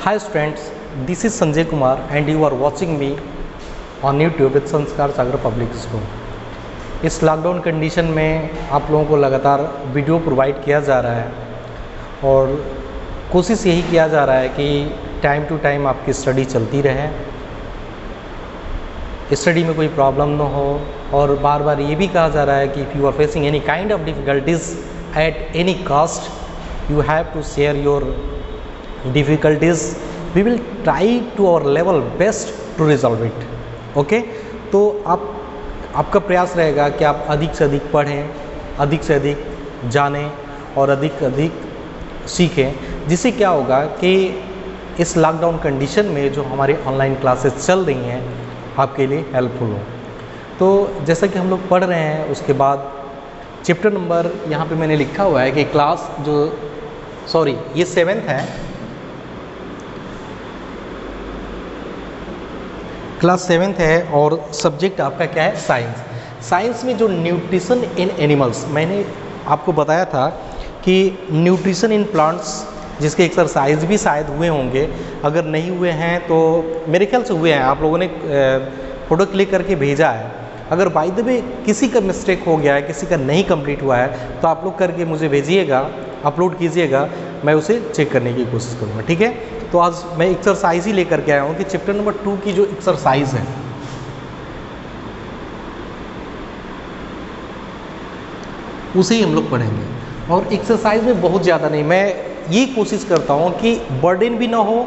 Hi students, this is Sanjay Kumar and you are watching me on YouTube with संस्कार सागर public school. इस lockdown condition में आप लोगों को लगातार वीडियो प्रोवाइड किया जा रहा है और कोशिश यही किया जा रहा है कि टाइम टू टाइम आपकी स्टडी चलती रहे, स्टडी में कोई प्रॉब्लम ना हो। और बार बार ये भी कहा जा रहा है कि if you are facing any kind of difficulties at any cost you have to share your difficulties, we will try to our level best to resolve it. Okay, तो आपका प्रयास रहेगा कि आप अधिक से अधिक पढ़ें, अधिक से अधिक जानें और अधिक से अधिक सीखें, जिससे क्या होगा कि इस लॉकडाउन कंडीशन में जो हमारी ऑनलाइन क्लासेस चल रही हैं आपके लिए हेल्पफुल हो। तो जैसा कि हम लोग पढ़ रहे हैं, उसके बाद चैप्टर नंबर यहाँ पे मैंने लिखा हुआ है कि क्लास जो ये 7th है, क्लास 7th है और सब्जेक्ट आपका क्या है, साइंस। साइंस में जो न्यूट्रिशन इन एनिमल्स, मैंने आपको बताया था कि न्यूट्रिशन इन प्लांट्स, जिसके एक्सरसाइज भी शायद हुए होंगे, अगर नहीं हुए हैं तो मेरे ख्याल से हुए हैं, आप लोगों ने फ़ोटो क्लिक करके भेजा है। अगर बाय द वे किसी का मिस्टेक हो गया है, किसी का नहीं कंप्लीट हुआ है, तो आप लोग करके मुझे भेजिएगा, अपलोड कीजिएगा, मैं उसे चेक करने की कोशिश करूँगा। ठीक है, तो आज मैं एक्सरसाइज ही लेकर के आया हूँ कि चैप्टर नंबर 2 की जो एक्सरसाइज है उसे ही हम लोग पढ़ेंगे। और एक्सरसाइज में बहुत ज़्यादा नहीं, मैं ये कोशिश करता हूँ कि बर्डन भी ना हो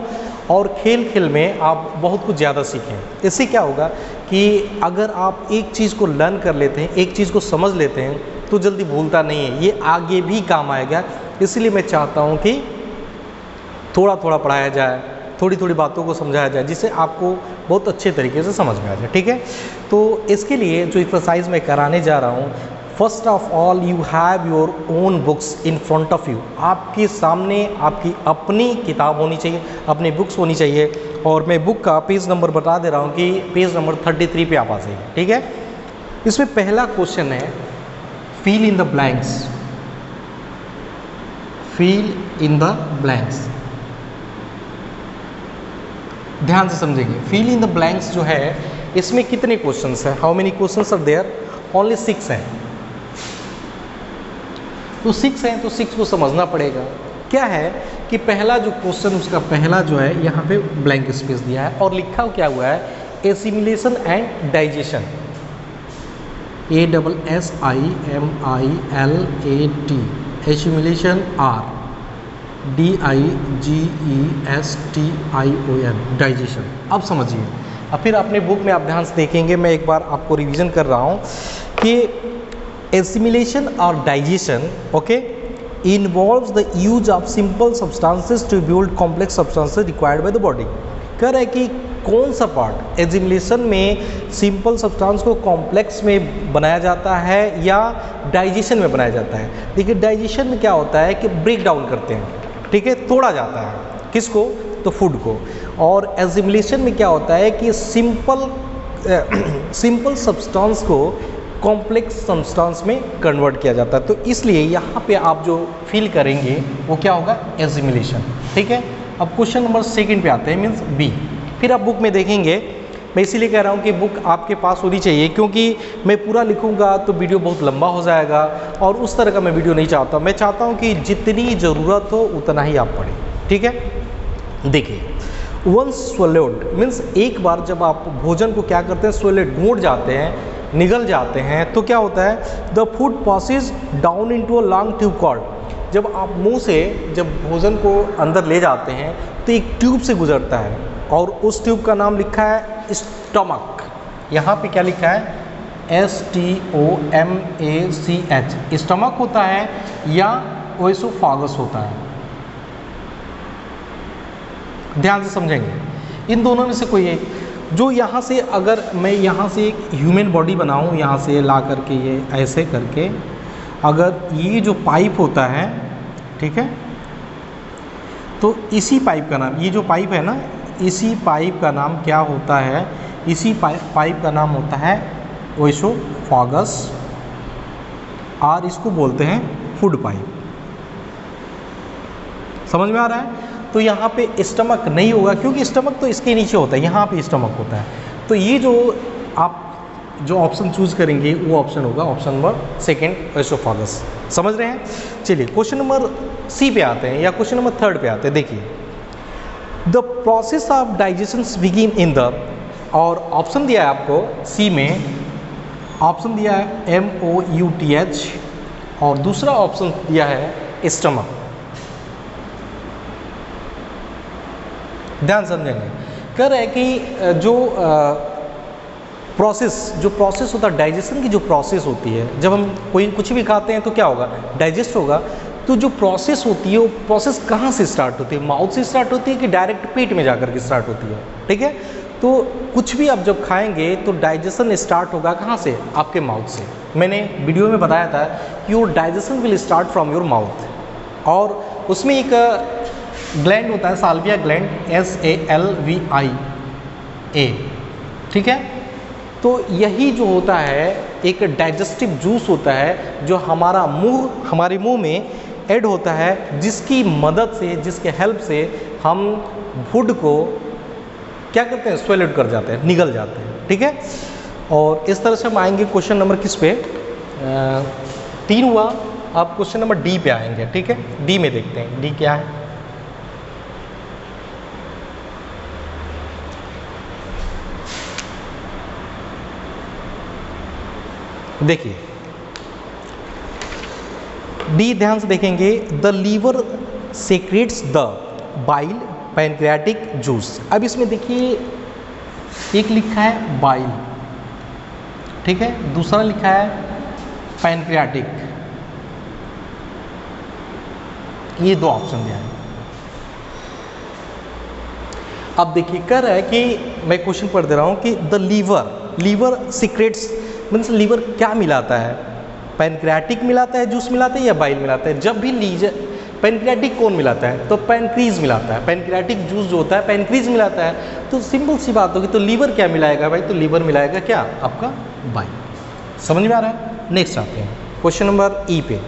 और खेल खेल में आप बहुत कुछ ज़्यादा सीखें। इससे क्या होगा कि अगर आप एक चीज़ को लर्न कर लेते हैं, एक चीज़ को समझ लेते हैं, तो जल्दी भूलता नहीं है, ये आगे भी काम आएगा। इसलिए मैं चाहता हूँ कि थोड़ा थोड़ा पढ़ाया जाए, थोड़ी थोड़ी बातों को समझाया जाए, जिससे आपको बहुत अच्छे तरीके से समझ में आ जाए। ठीक है, तो इसके लिए जो एक्सरसाइज मैं कराने जा रहा हूँ, first of all you have your own books in front of you. आपके सामने आपकी अपनी किताब होनी चाहिए, अपनी बुक्स होनी चाहिए। और मैं बुक का पेज नंबर बता दे रहा हूँ कि पेज नंबर 33 पे आप आ जाइए। ठीक है, इसमें पहला क्वेश्चन है fill in the blanks. Fill in the blanks, ध्यान से समझेंगे। फिल इन द ब्लैंक्स जो है, इसमें कितने क्वेश्चंस हैं, how many questions are there, only 6 हैं। तो 6 हैं, तो 6 को समझना पड़ेगा। क्या है कि पहला जो क्वेश्चन, उसका पहला जो है यहाँ पे ब्लैंक स्पेस दिया है और लिखा क्या हुआ है, assimilation and digestion, ASSIMILAT, assimilation DIGESTION, digestion. अब समझिए, अब फिर अपने बुक में आप ध्यान से देखेंगे, मैं एक बार आपको रिवीजन कर रहा हूँ कि एसिमिलेशन और digestion involves the use of simple substances to build complex substances required by the body। कह रहा है कि कौन सा पार्ट एसिमिलेशन में सिंपल सब्सटेंस को कॉम्प्लेक्स में बनाया जाता है या डाइजेशन में बनाया जाता है। देखिए, डाइजेशन में क्या होता है कि ब्रेक डाउन करते हैं, ठीक है, तोड़ा जाता है, किसको, तो फूड को। और एसिमिलेशन में क्या होता है कि सिंपल सब्सटेंस को कॉम्प्लेक्स सब्सटेंस में कन्वर्ट किया जाता है। तो इसलिए यहाँ पे आप जो फील करेंगे वो क्या होगा, एसिमिलेशन। ठीक है, अब क्वेश्चन नंबर 2 पे आते हैं, मीन्स बी। फिर आप बुक में देखेंगे, मैं इसीलिए कह रहा हूँ कि बुक आपके पास होनी चाहिए, क्योंकि मैं पूरा लिखूँगा तो वीडियो बहुत लंबा हो जाएगा और उस तरह का मैं वीडियो नहीं चाहता। मैं चाहता हूँ कि जितनी ज़रूरत हो उतना ही आप पढ़ें। ठीक है, देखिए, वंस स्वैलोड मीन्स एक बार जब आप भोजन को क्या करते हैं, स्वैलोड, घूंट जाते हैं, निगल जाते हैं, तो क्या होता है, the food passes down into a long tube cord. जब आप मुंह से जब भोजन को अंदर ले जाते हैं तो एक ट्यूब से गुजरता है और उस ट्यूब का नाम लिखा है स्टमक। यहाँ पे क्या लिखा है, STOMACH, स्टमक होता है या ओएसोफागस होता है, ध्यान से समझेंगे। इन दोनों में से कोई एक, जो यहाँ से, अगर मैं यहाँ से एक ह्यूमन बॉडी बनाऊँ, यहाँ से ला करके ये ऐसे करके, अगर ये जो पाइप होता है, ठीक है, तो इसी पाइप का नाम, ये जो पाइप है ना, इसी पाइप का नाम क्या होता है, इसी पाइप का नाम होता है ओएसोफागस, और इसको बोलते हैं फूड पाइप। समझ में आ रहा है। तो यहाँ पे स्टमक नहीं होगा, क्योंकि स्टमक तो इसके नीचे होता है, यहाँ पे स्टमक होता है। तो ये जो आप जो ऑप्शन चूज करेंगे वो ऑप्शन होगा ऑप्शन नंबर सेकेंड, एसोफागस। समझ रहे हैं? चलिए क्वेश्चन नंबर सी पे आते हैं, या क्वेश्चन नंबर थर्ड पे आते हैं। देखिए, the process of digestion begin in the, और ऑप्शन दिया है आपको सी में, ऑप्शन दिया है MOUTH, और दूसरा ऑप्शन दिया है स्टमक। ध्यान समझेंगे, कह रहे हैं कि जो प्रोसेस होता है, डाइजेशन की जो प्रोसेस होती है, जब हम कोई कुछ भी खाते हैं तो क्या होगा, डाइजेस्ट होगा। तो जो प्रोसेस होती है वो प्रोसेस कहाँ से स्टार्ट होती है, माउथ से स्टार्ट होती है कि डायरेक्ट पेट में जाकर के स्टार्ट होती है? ठीक है, तो कुछ भी आप जब खाएंगे तो डाइजेशन स्टार्ट होगा कहाँ से, आपके माउथ से। मैंने वीडियो में बताया था कि your digestion will start from your mouth, और उसमें एक ग्लैंड होता है साल्विया ग्लैंड, SALVIA। ठीक है, तो यही जो होता है एक डाइजेस्टिव जूस होता है जो हमारे मुंह में ऐड होता है, जिसकी मदद से, जिसके हेल्प से हम फूड को क्या करते हैं, स्वेल आउट कर जाते हैं, निगल जाते हैं। ठीक है, और इस तरह से हम आएंगे क्वेश्चन नंबर किस पे, 3 हुआ। अब क्वेश्चन नंबर डी पे आएंगे। ठीक है, डी में देखते हैं डी क्या है। देखिए डी, ध्यान से देखेंगे, the liver secretes the bile pancreatic juice. अब इसमें देखिए एक लिखा है बाइल, ठीक है, दूसरा लिखा है पैनक्रियाटिक, ये 2 ऑप्शन दिया है। अब देखिए कह रहा है कि मैं क्वेश्चन पढ़ दे रहा हूं कि the liver secretes means liver क्या मिलाता है, पैनक्रियाटिक मिलाता है, जूस मिलाता है, या बाइल मिलाता है। जब भी पैनक्रियाटिक कौन मिलाता है, तो पैनक्रीज मिलाता है। पैनक्रियाटिक जूस जो होता है पैनक्रीज मिलाता है। तो सिंपल सी बात होगी, तो लीवर क्या मिलाएगा भाई, तो लीवर मिलाएगा क्या, आपका बाइल। समझ में आ रहा है? नेक्स्ट आते हैं क्वेश्चन नंबर ई पे।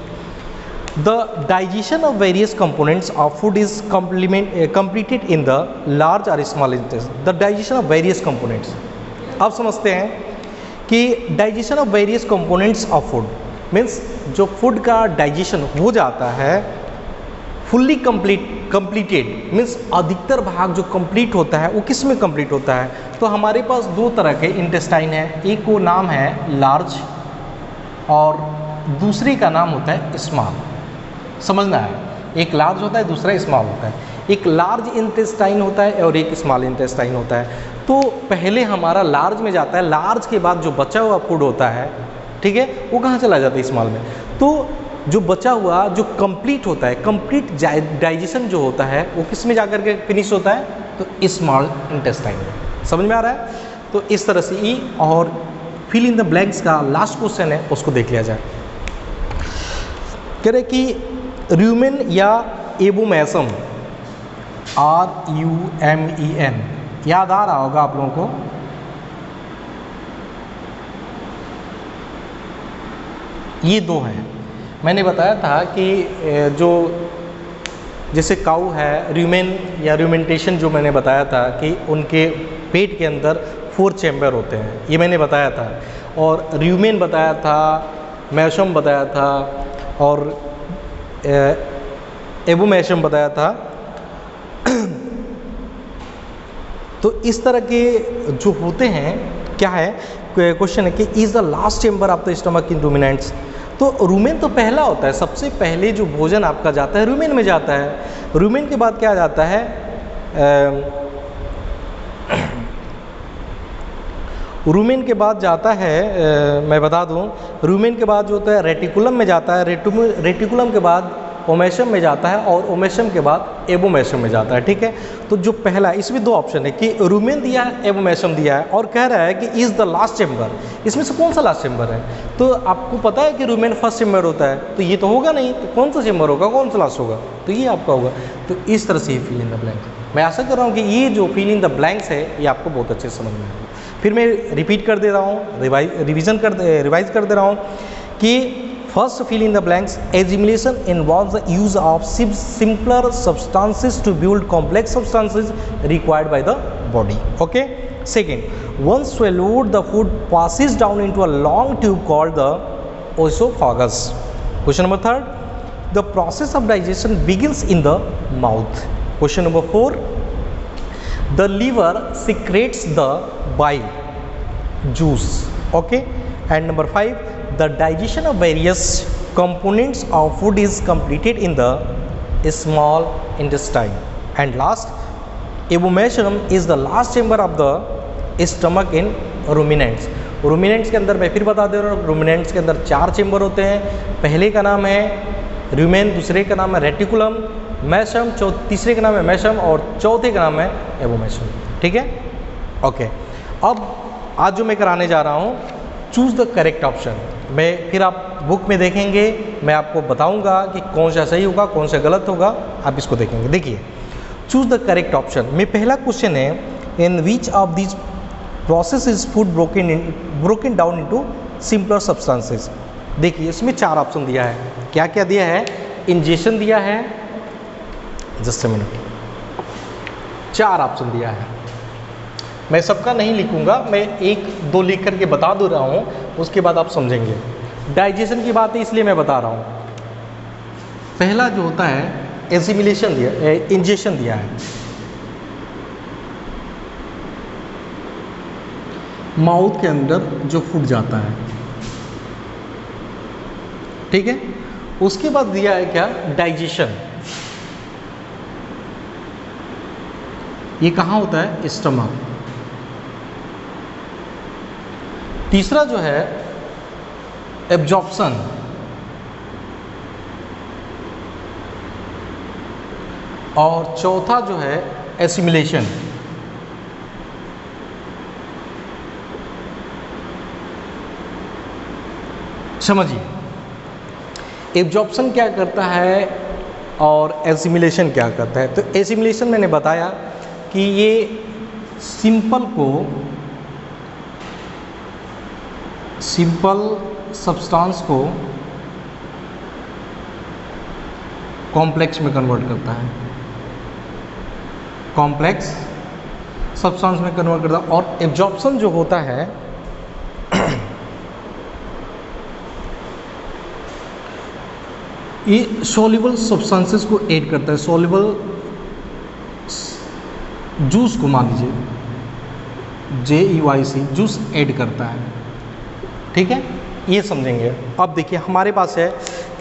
The digestion of various components of food is completed in the large और small intestine. The digestion of various components, अब समझते हैं कि digestion of various components of food means जो फूड का डाइजेशन हो जाता है फुल्ली कंप्लीटेड मीन्स अधिकतर भाग जो कंप्लीट होता है वो किस में कंप्लीट होता है, तो हमारे पास 2 तरह के इंटेस्टाइन है, एक को नाम है लार्ज और दूसरे का नाम होता है स्मॉल। समझना है, एक लार्ज होता है, दूसरा स्मॉल होता है। एक लार्ज इंटेस्टाइन होता है और एक स्मॉल इंटेस्टाइन होता है। तो पहले हमारा लार्ज में जाता है, लार्ज के बाद जो बचा हुआ फूड होता है, ठीक है, वो कहाँ चला जाता है, स्मॉल में। तो जो बचा हुआ जो कंप्लीट होता है, कंप्लीट डाइजेशन जो होता है वो किस में जाकर के फिनिश होता है, तो स्मॉल इंटेस्टाइन में। समझ में आ रहा है? तो इस तरह से ई और फिल इन द ब्लैंक्स का लास्ट क्वेश्चन है, उसको देख लिया जाए। कह रहे कि र्यूमेन या एबोमेसम, RUMEN, याद आ रहा होगा आप लोगों को। ये 2 हैं। मैंने बताया था कि जो जैसे काऊ है, र्यूमेन या र्यूमेंटेशन जो मैंने बताया था कि उनके पेट के अंदर 4 चैम्बर होते हैं, ये मैंने बताया था। और र्यूमेन बताया था, मैशम बताया था, और एबोमेशम बताया था। तो इस तरह के जो होते हैं, क्या है क्वेश्चन है कि is the last chamber of the stomach in ruminants. तो रूमेन तो पहला होता है, सबसे पहले जो भोजन आपका जाता है रूमेन में जाता है। रूमेन के बाद क्या जाता है, रूमेन के बाद जाता है, मैं बता दूं, रूमेन के बाद जो होता है रेटिकुलम में जाता है, रेटिकुलम के बाद ओमेशम में जाता है, और ओमेशम के बाद एबोमेशम में जाता है। ठीक है, तो जो पहला, इसमें 2 ऑप्शन है कि रूमेन दिया है, एबोमेशम दिया है, और कह रहा है कि इज़ द लास्ट चैम्बर। इसमें से कौन सा लास्ट चैम्बर है? तो आपको पता है कि रूमेन फर्स्ट चैम्बर होता है, तो ये तो होगा नहीं, तो कौन सा चैम्बर होगा, कौन सा लास्ट होगा, तो ये आपका होगा। तो इस तरह से फिल इन द ब्लैंक। मैं आशा कर रहा हूँ कि ये जो फिल इन द ब्लैंक्स है ये आपको बहुत अच्छे से समझ में आएगा। फिर मैं रिपीट कर दे रहा हूँ, रिवाइज कर दे रहा हूँ कि First, fill in the blanks. Assimilation involves the use of simpler substances to build complex substances required by the body. Okay. Second, once swallowed, the food passes down into a long tube called the esophagus. Question number third, the process of digestion begins in the mouth. Question number four, the liver secretes the bile juice. Okay. And number five, the digestion of various components of food is completed in the small intestine. And last, abomasum is the last chamber of the stomach in ruminants. ruminants के अंदर मैं फिर बता दे रहा हूँ, ruminants के अंदर 4 chamber होते हैं। पहले का नाम है rumen, दूसरे का नाम है रेटिकुलम, मैशम, तीसरे का नाम है मैशम और चौथे का नाम है एबोमेशम। ठीक है, ओके। अब आज जो मैं कराने जा रहा हूँ, चूज़ द करेक्ट ऑप्शन। मैं फिर आप बुक में देखेंगे, मैं आपको बताऊंगा कि कौन सा सही होगा कौन सा गलत होगा, आप इसको देखेंगे। देखिए, चूज़ द करेक्ट ऑप्शन में पहला क्वेश्चन है, in which of this process is food broken down into simpler substances. देखिए, इसमें 4 ऑप्शन दिया है। क्या क्या दिया है? इंजेशन दिया है, जस्ट अ मिनट, 4 ऑप्शन दिया है। मैं सबका नहीं लिखूंगा, मैं 1-2 लिख करके बता दे रहा हूँ, उसके बाद आप समझेंगे। डाइजेशन की बात है इसलिए मैं बता रहा हूँ। पहला जो होता है एसिमिलेशन दिया, इंजेशन दिया है, माउथ के अंदर जो फूड जाता है, ठीक है। उसके बाद दिया है क्या? डाइजेशन। ये कहाँ होता है? स्टमक। तीसरा जो है एब्जॉर्प्शन, और चौथा जो है एसिमिलेशन। समझिए, एब्जॉर्प्शन क्या करता है और एसिमिलेशन क्या करता है। तो एसिमिलेशन मैंने बताया कि ये सिंपल सब्सटेंस को कॉम्प्लेक्स में कन्वर्ट करता है, कॉम्प्लेक्स सब्सटेंस में कन्वर्ट करता है। और एब्जॉर्प्शन जो होता है ये सॉल्युबल सब्सटेंसेस को ऐड करता है, सॉल्युबल जूस को मान लीजिए JUIC, जूस ऐड करता है। ठीक है, ये समझेंगे। अब देखिए, हमारे पास है,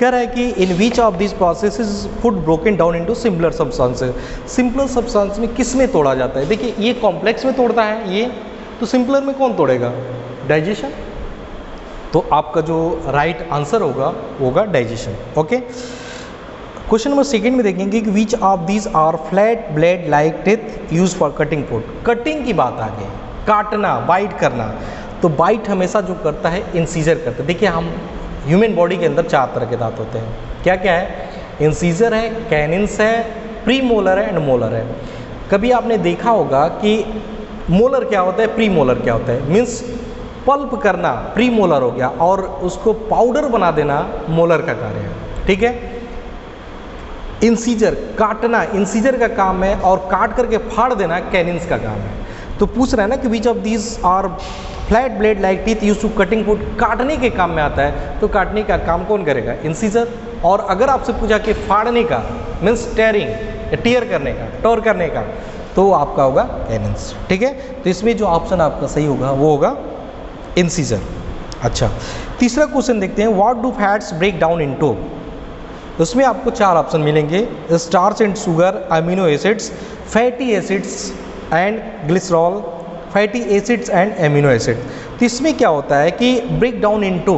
कह रहा है कि in which of this processes food broken down into simpler substances. Simpler substance में किस में तोड़ा जाता है? देखिए, ये कॉम्प्लेक्स में तोड़ता है, ये तो सिंपलर में कौन तोड़ेगा? डाइजेशन। तो आपका जो राइट आंसर होगा डाइजेशन। ओके, क्वेश्चन नंबर 2 में देखेंगे कि which of these are flat blade like teeth use for cutting food. Cutting की बात आ गई, काटना, बाइट करना। तो बाइट हमेशा जो करता है इंसीजर करता है। देखिए, हम ह्यूमन बॉडी के अंदर 4 तरह के दांत होते हैं। क्या क्या है? इंसीजर है, कैनिन्स है, प्री मोलर है एंड मोलर है। कभी आपने देखा होगा कि मोलर क्या होता है, प्री मोलर क्या होता है? मीन्स पल्प करना प्री मोलर हो गया, और उसको पाउडर बना देना मोलर का कार्य है। ठीक है। इंसीजर काटना, इंसीजर का काम है, और काट करके फाड़ देना कैनिन्स का काम है। तो पूछ रहा है ना कि which of these are flat blade like teeth use to cutting food. काटने के काम में आता है, तो काटने का काम कौन करेगा? इंसीजर। और अगर आपसे पूछा कि फाड़ने का, मीन्स टेयरिंग, टीयर करने का, टोर करने का, तो आपका होगा कैनिन्स। ठीक है, तो इसमें जो ऑप्शन आपका सही होगा वो होगा इंसीजर। अच्छा, तीसरा क्वेश्चन देखते हैं, what do fats break down into. उसमें आपको 4 ऑप्शन मिलेंगे, starch and sugar, amino acids, fatty acids and glycerol, fatty acids and amino acid. तो इसमें क्या होता है कि ब्रेक डाउन इनटू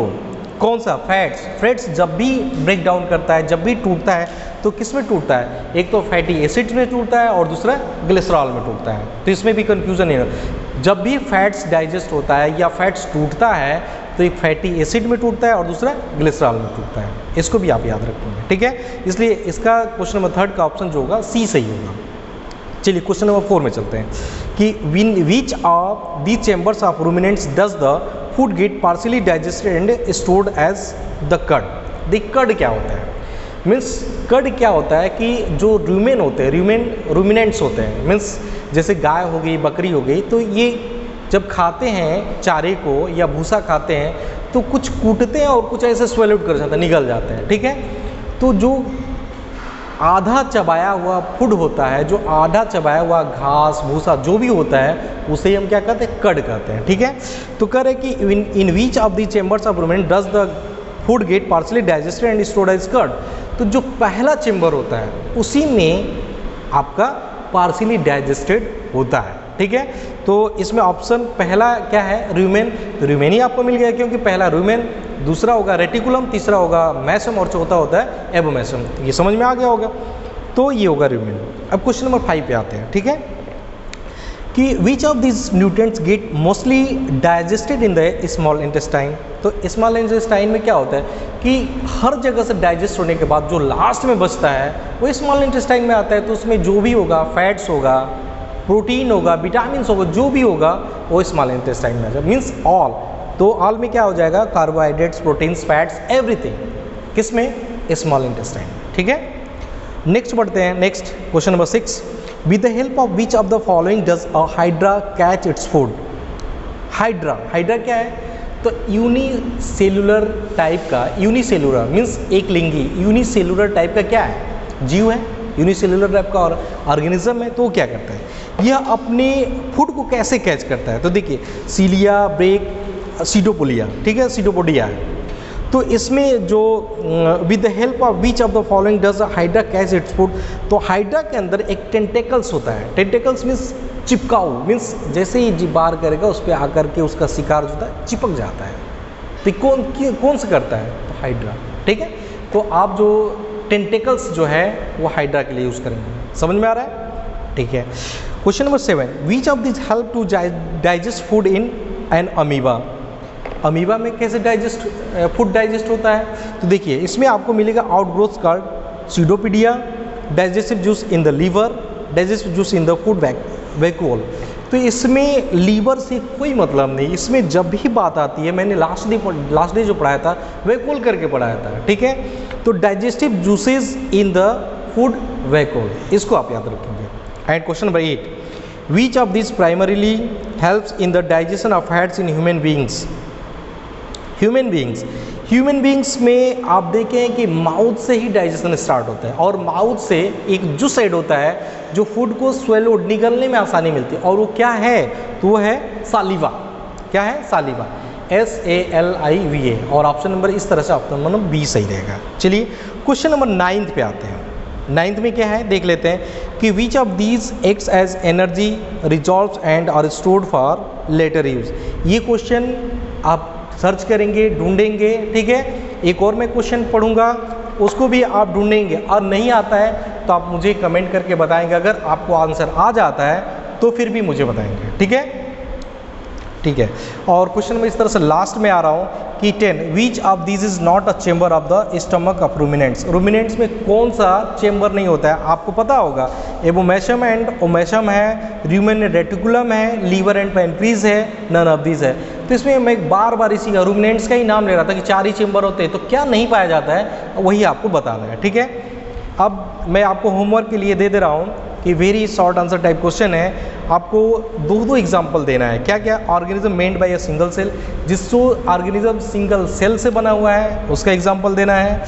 कौन सा? फैट्स। फैट्स जब भी ब्रेक डाउन करता है, जब भी टूटता है, तो किस में टूटता है? एक तो फैटी एसिड्स में टूटता है और दूसरा ग्लिसरॉल में टूटता है। तो इसमें भी कंफ्यूजन नहीं है। जब भी फैट्स डाइजेस्ट होता है या फैट्स टूटता है, तो एक फैटी एसिड में टूटता है और दूसरा ग्लिसरॉल में टूटता है। इसको भी आप याद रखेंगे। ठीक है, इसलिए इसका क्वेश्चन नंबर 3 का ऑप्शन जो होगा सी सही होगा। चलिए क्वेश्चन नंबर 4 में चलते हैं कि which of the chambers of ruminants does the food get partially digested and stored as the curd. देख कड क्या होता है, मीन्स कड क्या होता है कि जो रूमेन होते हैं, रूमिनेंट्स होते हैं, मीन्स जैसे गाय हो गई, बकरी हो गई, तो ये जब खाते हैं चारे को या भूसा खाते हैं तो कुछ कूटते हैं और कुछ ऐसे स्वेल आउट कर जाते हैं, निकल जाते हैं, ठीक है। तो जो आधा चबाया हुआ फूड होता है, जो आधा चबाया हुआ घास भूसा जो भी होता है, उसे हम क्या कहते हैं, कड कहते हैं, ठीक है। तो कह रहे कि in which of the chambers of rumen does the food get partially digested and stored as curd. तो जो पहला चेंबर होता है उसी में आपका पार्सली डाइजेस्टेड होता है, ठीक है। तो इसमें ऑप्शन पहला क्या है, रूमेन, तो रूमेन ही आपको मिल गया क्योंकि पहला रूमेन, दूसरा होगा रेटिकुलम, तीसरा होगा मैसम और चौथा होता है एबोमेसम। ये समझ में आ गया होगा, तो ये होगा रूमेन। अब क्वेश्चन नंबर 5 पे आते हैं, ठीक है, कि which of this nutrients get mostly digested in the small intestine. तो स्मॉल इंटेस्टाइन में क्या होता है कि हर जगह से डाइजेस्ट होने के बाद जो लास्ट में बचता है वो स्मॉल इंटेस्टाइन में आता है। तो उसमें जो भी होगा, फैट्स होगा, प्रोटीन होगा, विटामिन होगा, जो भी होगा वो स्मॉल इंटेस्टाइन में आ जाएगा, मीन्स ऑल। तो ऑल में क्या हो जाएगा, कार्बोहाइड्रेट्स, प्रोटीन्स, फैट्स, एवरीथिंग किसमें, स्मॉल इंटेस्टाइन, ठीक है। नेक्स्ट बढ़ते हैं, next question number 6, with the help of which of the following does a hydra catch its food. Hydra, hydra क्या है, तो यूनिसेलुलर टाइप का, यूनिसेलुलर मीन्स एक लिंगी, यूनिसेलुलर टाइप का क्या है, जीव है, यूनिसेलुलर टाइप का और ऑर्गेनिज्म है। तो वो क्या करता है, यह अपने फूड को कैसे कैच करता है। तो देखिए सीलिया, ब्रेक, सीडोपोलिया, ठीक है, सीडोपोडिया है। तो इसमें जो with the help of which of the following does hydra catch its food. तो हाइड्रा के अंदर एक टेंटेकल्स होता है, टेंटेकल्स मीन्स चिपकाऊ, मीन्स जैसे ही जीभ बाहर करेगा उस पर आकर के उसका शिकार जो होता है चिपक जाता है। तो कौन से करता है, तो हाइड्रा, ठीक है। तो आप जो टेंटेकल्स जो है वो हाइड्रा के लिए यूज़ करेंगे, समझ में आ रहा है, ठीक है। Question number 7, which of this help to digest food in an amoeba. Amoeba में कैसे फूड डाइजेस्ट होता है, तो देखिए इसमें आपको मिलेगा outgrowth card, pseudopodia, digestive juice in the liver, digestive juice in the food vacuole. तो इसमें लीवर से कोई मतलब नहीं, इसमें जब भी बात आती है, मैंने लास्ट डे जो पढ़ाया था वैक्यूल करके पढ़ाया था, ठीक है। तो digestive juices in the food vacuole, इसको आप याद रखेंगे। And question number 8, which of this primarily helps in the digestion of fats in human beings. Human beings में आप देखें कि माउथ से ही डाइजेशन स्टार्ट होता है और माउथ से एक जूस साइड होता है जो फूड को स्वेलो निगलने में आसानी मिलती है, और वो क्या है, तो वो है सालिवा। क्या है, सालिवा, SALIVA। और ऑप्शन नंबर इस तरह से ऑप्शन नंबर बी सही रहेगा। चलिए क्वेश्चन नंबर 9 पे आते हैं। 9 में क्या है देख लेते हैं कि which of these acts as energy, resolves and are stored for later use. ये क्वेश्चन आप सर्च करेंगे, ढूंढेंगे, ठीक है। एक और मैं क्वेश्चन पढ़ूंगा, उसको भी आप ढूंढेंगे, और नहीं आता है तो आप मुझे कमेंट करके बताएंगे। अगर आपको आंसर आ जाता है तो फिर भी मुझे बताएंगे, ठीक है, ठीक है। और क्वेश्चन में इस तरह से लास्ट में आ रहा हूँ कि 10, विच of this is not a chamber of the stomach of ruminants. Ruminants में कौन सा चेंबर नहीं होता है, आपको पता होगा, एबोमेसम एंड ओमेसम है, रूमेन रेटिकुलम है, लीवर एंड पैनक्रीज है, नन ऑफ दिस है। तो इसमें मैं बार बार इसी का रूमिनेंट्स का ही नाम ले रहा था कि 4 ही चेंबर होते हैं, तो क्या नहीं पाया जाता है वही आपको बताना है, ठीक है। अब मैं आपको होमवर्क के लिए दे दे रहा हूँ कि very short answer type question है, आपको दो एग्जाम्पल देना है। क्या क्या, organism made by a single cell, जिसको ऑर्गेनिज्म सिंगल सेल से बना हुआ है उसका एग्जाम्पल देना है।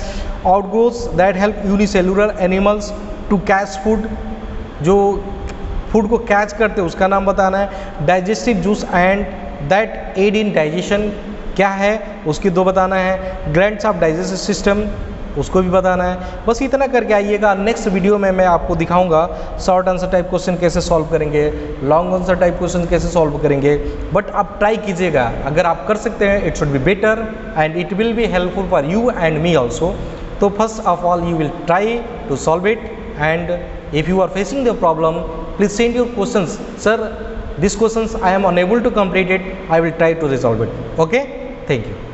Outgrowths that help unicellular animals to catch food, जो फूड को कैच करते हैं उसका नाम बताना है। Digestive juice and that aid in digestion क्या है उसकी 2 बताना है। ग्लैंड्स ऑफ डाइजेस्टिव सिस्टम उसको भी बताना है। बस इतना करके आइएगा। नेक्स्ट वीडियो में मैं आपको दिखाऊंगा शॉर्ट आंसर टाइप क्वेश्चन कैसे सॉल्व करेंगे, लॉन्ग आंसर टाइप क्वेश्चन कैसे सॉल्व करेंगे। बट आप ट्राई कीजिएगा, अगर आप कर सकते हैं it should be better and it will be helpful for you and me also. तो first of all you will try to solve it, and if you are facing the problem please send your questions, sir this questions I am unable to complete it, I will try to resolve it. Okay, thank you.